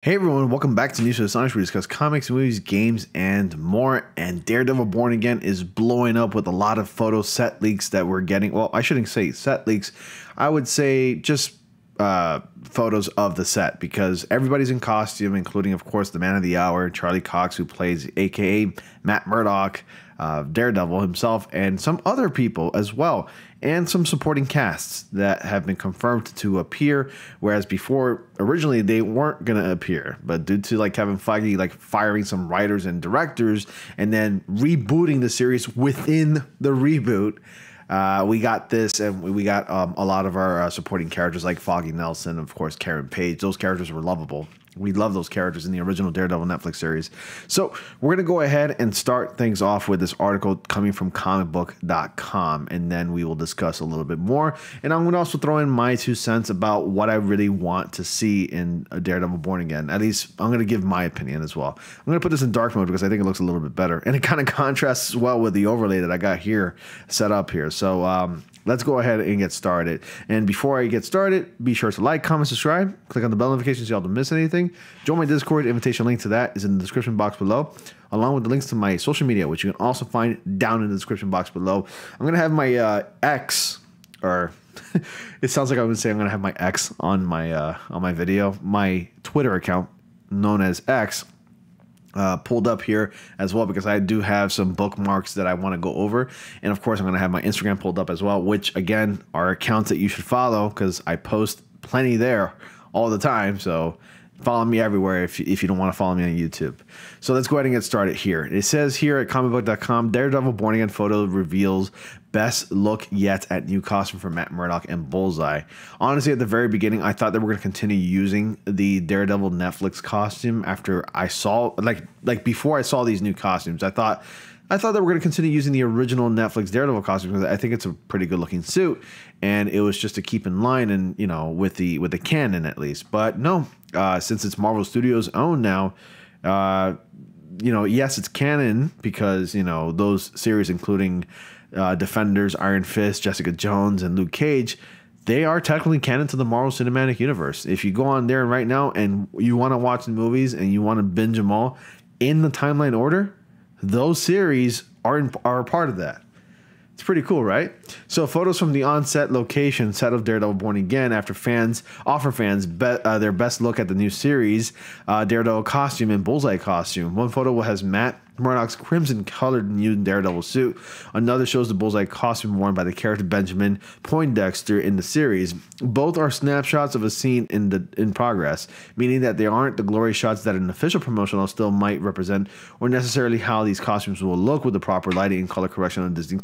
Hey everyone, welcome back to News for the Sonics, where we discuss comics, movies, games, and more. And Daredevil Born Again is blowing up with a lot of photo set leaks that we're getting. Well, I shouldn't say set leaks. I would say just photos of the set, because everybody's in costume, including, of course, the man of the hour, Charlie Cox, who plays aka Matt Murdock, Daredevil himself, and some other people as well, and some supporting casts that have been confirmed to appear, whereas before originally they weren't going to appear, but due to Kevin Feige firing some writers and directors and then rebooting the series within the reboot, we got this, and we got a lot of our supporting characters like Foggy Nelson, of course, Karen Page. Those characters were lovable. We love those characters in the original Daredevil Netflix series. So we're going to go ahead and start things off with this article coming from comicbook.com, and then we will discuss a little bit more. And I'm going to also throw in my 2 cents about what I really want to see in a Daredevil Born Again. At least I'm going to give my opinion as well. I'm going to put this in dark mode because I think it looks a little bit better, and it kind of contrasts well with the overlay that I got here set up here. So let's go ahead and get started. And before I get started, be sure to like, comment, subscribe, click on the bell notifications so y'all don't miss anything. Join my Discord. Invitation link to that is in the description box below, along with the links to my social media, which you can also find down in the description box below. I'm going to have my X, or it sounds like I would say I'm going to have my X on my video, my Twitter account known as X, pulled up here as well, because I do have some bookmarks that I want to go over. And of course, I'm going to have my Instagram pulled up as well, which again are accounts that you should follow because I post plenty there all the time. So follow me everywhere if you don't want to follow me on YouTube. So let's go ahead and get started here. It says here at comicbook.com, Daredevil Born Again photo reveals best look yet at new costume for Matt Murdock and Bullseye. Honestly, at the very beginning, I thought they were going to continue using the Daredevil Netflix costume after I saw, before I saw these new costumes. I thought they were going to continue using the original Netflix Daredevil costume because I think it's a pretty good looking suit, and it was just to keep in line and, you know, with the canon at least. But no, since it's Marvel Studios owned now, you know, yes, it's canon because, you know, those series, including Defenders, Iron Fist, Jessica Jones, and Luke Cage, they are technically canon to the Marvel Cinematic Universe. If you go on there right now and you want to watch the movies and you want to binge them all in the timeline order, those series are a part of that. It's pretty cool, right? So photos from the on-set location set of Daredevil Born Again after fans offer fans their best look at the new series, Daredevil costume and Bullseye costume. One photo has Matt Murdock's crimson-colored new Daredevil suit. Another shows the Bullseye costume worn by the character Benjamin Poindexter in the series. Both are snapshots of a scene in progress, meaning that they aren't the glory shots that an official promotional still might represent, or necessarily how these costumes will look with the proper lighting and color correction on Disney+.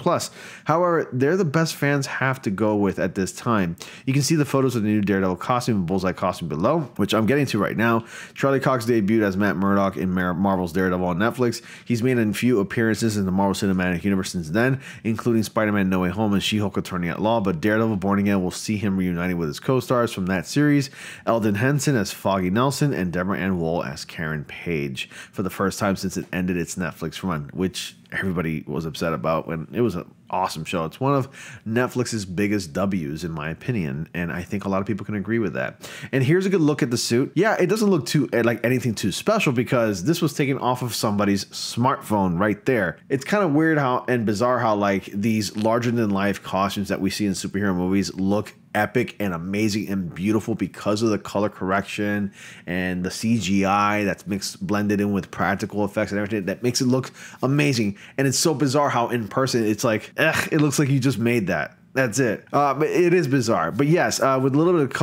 However, they're the best fans have to go with at this time. You can see the photos of the new Daredevil costume and Bullseye costume below, which I'm getting to right now. Charlie Cox debuted as Matt Murdock in Marvel's Daredevil on Netflix. He's made a few appearances in the Marvel Cinematic Universe since then, including Spider-Man No Way Home and She-Hulk Attorney at Law, but Daredevil Born Again will see him reuniting with his co-stars from that series, Eldon Henson as Foggy Nelson and Deborah Ann Woll as Karen Page, for the first time since it ended its Netflix run, which everybody was upset about when it was an awesome show. It's one of Netflix's biggest W's, in my opinion, and I think a lot of people can agree with that. And here's a good look at the suit. Yeah, it doesn't look too like anything too special because this was taken off of somebody's smartphone right there. It's kind of weird how and bizarre how like these larger than life costumes that we see in superhero movies look epic and amazing and beautiful because of the color correction and the CGI that's blended in with practical effects and everything that makes it look amazing. And it's so bizarre how in person it's like, it looks like you just made that. That's it. But it is bizarre. But yes, with a little bit of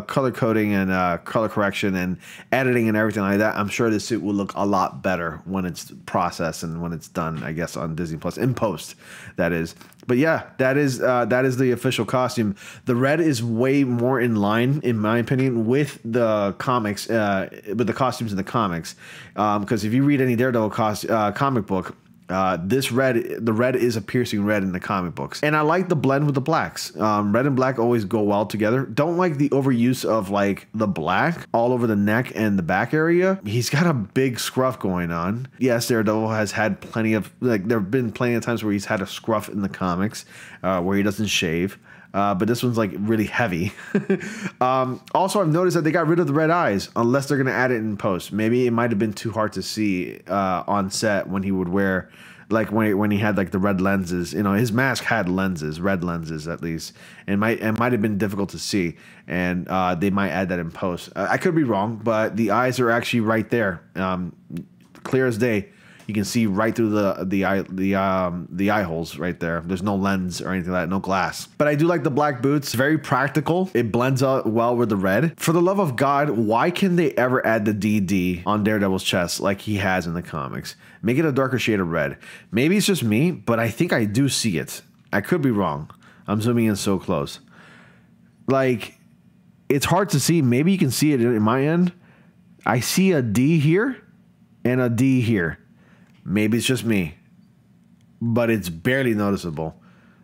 color coding and color correction and editing and everything like that, I'm sure this suit will look a lot better when it's processed and when it's done, I guess, on Disney Plus in post, that is. But yeah, that is the official costume. The red is way more in line, in my opinion, with the comics, with the costumes in the comics. Because if you read any Daredevil comic book, the red is a piercing red in the comic books, and I like the blend with the blacks. Red and black always go well together. Don't like the overuse of like the black all over the neck and the back area. He's got a big scruff going on. Yes, Daredevil has had plenty of there have been plenty of times where he's had a scruff in the comics where he doesn't shave. but this one's like really heavy. Also, I've noticed that they got rid of the red eyes, unless they're going to add it in post. Maybe it might have been too hard to see on set when he would wear, like when he had like the red lenses. You know, his mask had lenses, red lenses at least. It might have been difficult to see, and they might add that in post. I could be wrong, but the eyes are actually right there, clear as day. You can see right through the eye holes right there. There's no lens or anything like that, no glass. But I do like the black boots. Very practical. It blends out well with the red. For the love of God, why can they ever add the DD on Daredevil's chest like he has in the comics? Make it a darker shade of red. Maybe it's just me, but I think I do see it. I could be wrong. I'm zooming in so close. Like, it's hard to see. Maybe you can see it in my end. I see a D here and a D here. Maybe it's just me, but it's barely noticeable.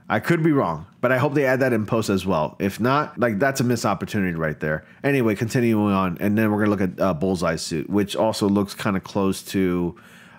I could be wrong, but I hope they add that in post as well. If not, like, that's a missed opportunity right there. Anyway, continuing on, and then we're going to look at Bullseye's suit, which also looks kind of close to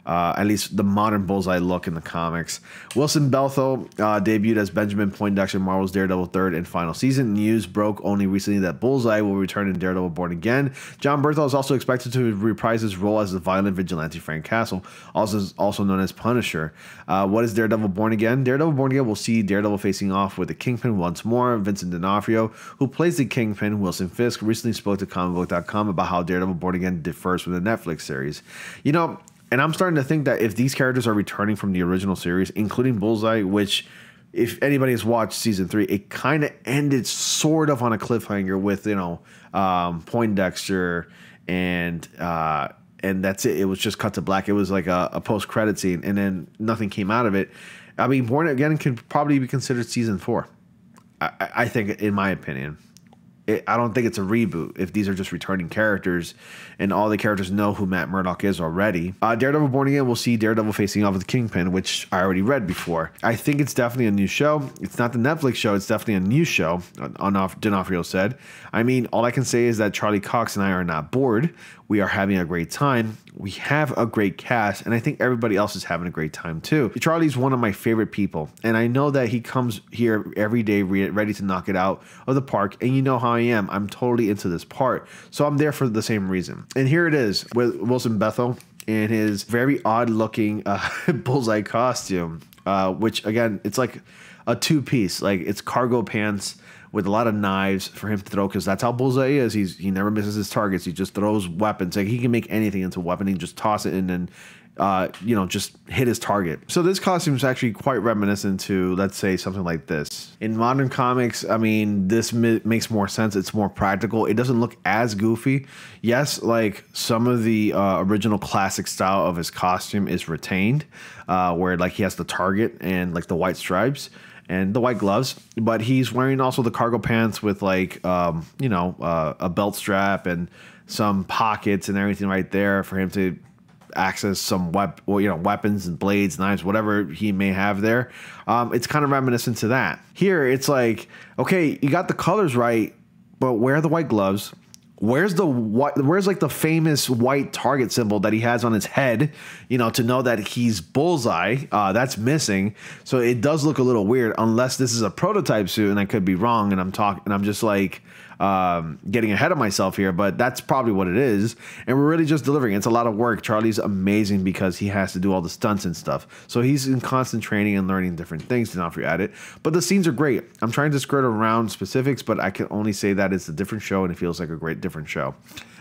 at least the modern Bullseye look in the comics. Wilson Bethel debuted as Benjamin Poindexter in Marvel's Daredevil third and final season. News broke only recently that Bullseye will return in Daredevil Born Again. John Bernthal is also expected to reprise his role as the violent vigilante Frank Castle, also known as Punisher. What is Daredevil Born Again? Daredevil Born Again will see Daredevil facing off with the Kingpin once more. Vincent D'Onofrio, who plays the Kingpin, Wilson Fisk, recently spoke to comicbook.com about how Daredevil Born Again differs from the Netflix series. You know, and I'm starting to think that if these characters are returning from the original series, including Bullseye, which, if anybody has watched season 3, it kind of ended sort of on a cliffhanger with, you know, Poindexter, and that's it. It was just cut to black. It was like a post-credit scene, and then nothing came out of it. I mean, Born Again could probably be considered season 4. I think, in my opinion. I don't think it's a reboot if these are just returning characters and all the characters know who Matt Murdock is already. Daredevil Born Again will see Daredevil facing off with the Kingpin, which I already read before. I think it's definitely a new show. It's not the Netflix show. It's definitely a new show, D'Onofrio said. I mean, all I can say is that Charlie Cox and I are not bored. We are having a great time. We have a great cast, and I think everybody else is having a great time too. Charlie's one of my favorite people, and I know that he comes here every day ready to knock it out of the park, and you know how I am. I'm totally into this part, so I'm there for the same reason. And here it is with Wilson Bethel in his very odd-looking Bullseye costume, which, again, it's like a two-piece. Like, it's cargo pants with a lot of knives for him to throw, because that's how Bullseye is. He never misses his targets. He just throws weapons. Like, he can make anything into a weapon. He can just toss it and then, you know, just hit his target. So this costume is actually quite reminiscent to, let's say, something like this. In modern comics, I mean, this makes more sense. It's more practical. It doesn't look as goofy. Yes, like, some of the original classic style of his costume is retained, where, like, he has the target and, like, the white stripes and the white gloves, but he's wearing also the cargo pants with, like, you know, a belt strap and some pockets and everything right there for him to access some weapons and blades, knives, whatever he may have there. It's kind of reminiscent to that. Here, it's like, okay, you got the colors right, but where are the white gloves? Where's like the famous white target symbol that he has on his head, you know, to know that he's Bullseye? That's missing. So it does look a little weird, unless this is a prototype suit, and I could be wrong, and I'm just like getting ahead of myself here, but that's probably what it is. And we're really just delivering. It's a lot of work. Charlie's amazing because he has to do all the stunts and stuff. So he's in constant training and learning different things to not at it. But the scenes are great. I'm trying to skirt around specifics, but I can only say that it's a different show, and it feels like a great different show.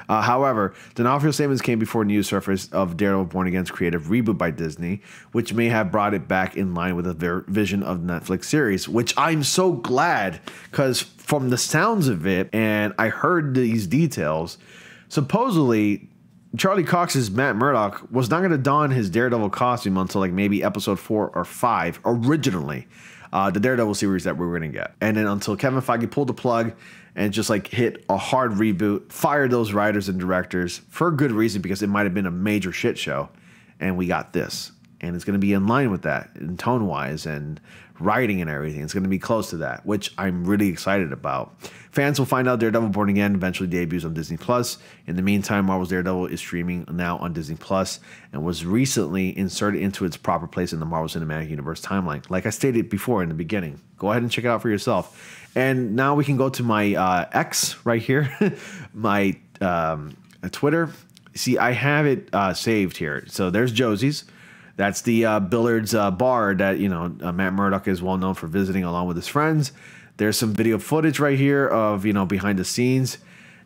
However, D'Onofrio's statements came before news surfaced of Daredevil Born Again's creative reboot by Disney, which may have brought it back in line with the vision of the Netflix series, which I'm so glad, because from the sounds of it, and I heard these details, supposedly Charlie Cox's Matt Murdock was not going to don his Daredevil costume until like maybe episode 4 or 5 originally, the Daredevil series that we were going to get. And then until Kevin Feige pulled the plug and just like hit a hard reboot, fired those writers and directors for a good reason, because it might have been a major shit show, and we got this. and it's going to be in line with that in tone wise and writing and everything. It's going to be close to that, which I'm really excited about. Fans will find out Daredevil Born Again eventually debuts on Disney Plus. In the meantime, Marvel's Daredevil is streaming now on Disney Plus and was recently inserted into its proper place in the Marvel Cinematic Universe timeline. Like I stated before in the beginning, go ahead and check it out for yourself. And now we can go to my X right here, my Twitter. See, I have it saved here. So there's Josie's. That's the Billard's bar that, you know, Matt Murdock is well known for visiting along with his friends. There's some video footage right here of, you know, behind the scenes.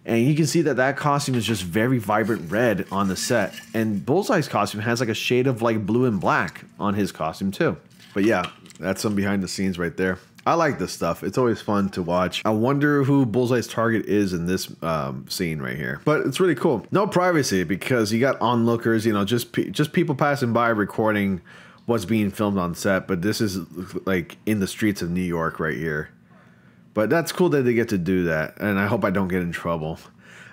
And you can see that that costume is just very vibrant red on the set. And Bullseye's costume has like a shade of like blue and black on his costume too. But yeah, that's some behind the scenes right there. I like this stuff. It's always fun to watch. I wonder who Bullseye's target is in this scene right here. But it's really cool. No privacy because you got onlookers, you know, just people passing by recording what's being filmed on set. But this is like in the streets of New York right here. But that's cool that they get to do that. And I hope I don't get in trouble.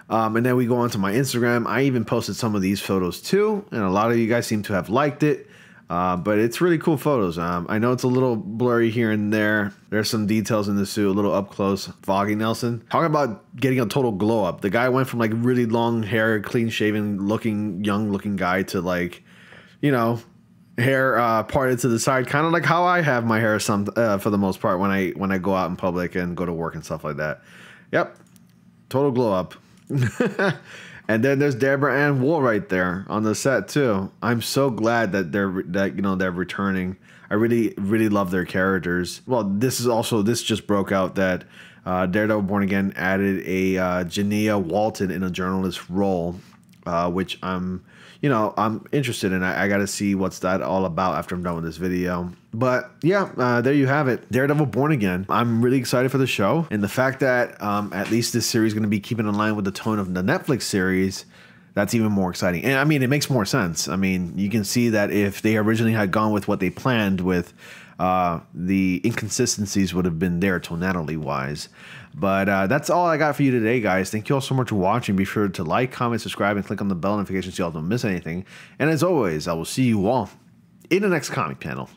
And then we go on to my Instagram. I even posted some of these photos too. And a lot of you guys seem to have liked it. But it's really cool photos. I know it's a little blurry here and there. There's some details in the suit, a little up close. Foggy Nelson. Talking about getting a total glow up. The guy went from like really long hair, clean shaven looking, young looking guy to like, you know, hair parted to the side. Kind of like how I have my hair for the most part when I go out in public and go to work and stuff like that. Yep. Total glow up. And then there's Deborah Ann Wool right there on the set too. I'm so glad that they're returning. I really love their characters. Well, this just broke out that Daredevil Born Again added a Jania Walton in a journalist role, which I'm interested in. I got to see what's that all about after I'm done with this video. But yeah, there you have it. Daredevil Born Again. I'm really excited for the show. And the fact that at least this series is going to be keeping in line with the tone of the Netflix series, that's even more exciting. And I mean, it makes more sense. I mean, you can see that if they originally had gone with what they planned with, the inconsistencies would have been there tonality wise. But that's all I got for you today, guys. Thank you all so much for watching. Be sure to like, comment, subscribe, and click on the bell notification so y'all don't miss anything. And as always, I will see you all in the next comic panel.